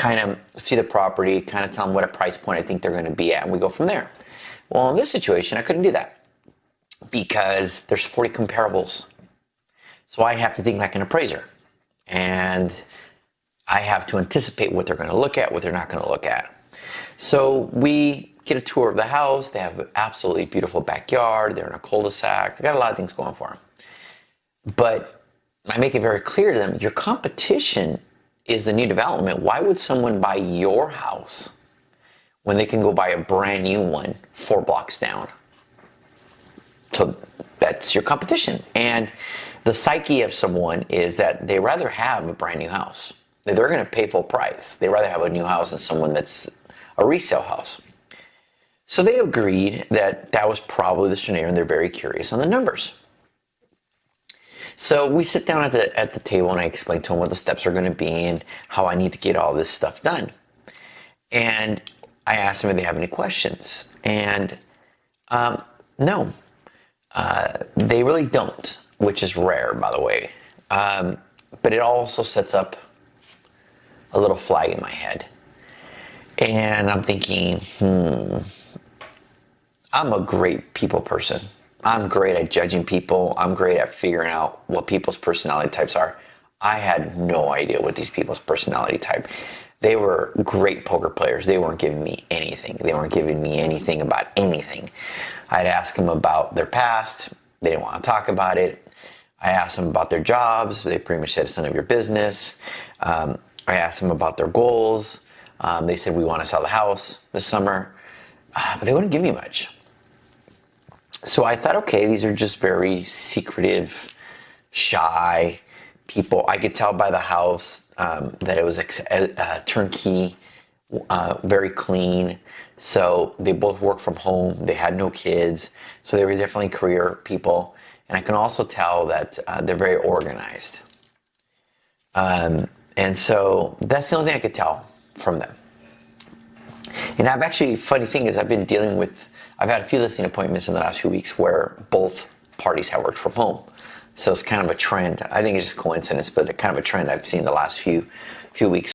kind of see the property, kind of tell them what a price point I think they're going to be at, and we go from there. Well, in this situation, I couldn't do that because there's 40 comparables. So I have to think like an appraiser. And I have to anticipate what they're going to look at, what they're not going to look at. So we get a tour of the house. They have an absolutely beautiful backyard. They're in a cul-de-sac. They got a lot of things going for them. But I make it very clear to them, your competition is the new development. Why would someone buy your house when they can go buy a brand new one 4 blocks down? So that's your competition. And the psyche of someone is that they rather have a brand new house. They're going to pay full price. They rather have a new house than someone that's a resale house. So they agreed that that was probably the scenario, and they're very curious on the numbers. So we sit down at the table, and I explain to them what the steps are going to be and how I need to get all this stuff done. And I asked them if they have any questions. And no, they really don't, which is rare, by the way. But it also sets up a little flag in my head. And I'm thinking, I'm a great people person. I'm great at judging people. I'm great at figuring out what people's personality types are. I had no idea what these people's personality type. They were great poker players. They weren't giving me anything. They weren't giving me anything about anything. I'd ask them about their past. They didn't want to talk about it. I asked them about their jobs. They pretty much said it's none of your business. I asked them about their goals. They said, we want to sell the house this summer. But they wouldn't give me much. So I thought, okay, these are just very secretive, shy people. I could tell by the house that it was turnkey, very clean. So they both work from home. They had no kids. So they were definitely career people. And I can also tell that they're very organized. And so that's the only thing I could tell from them. And I've actually, funny thing is I've had a few listing appointments in the last few weeks where both parties have worked from home. So it's kind of a trend. I think it's just coincidence, but kind of a trend I've seen the last few weeks.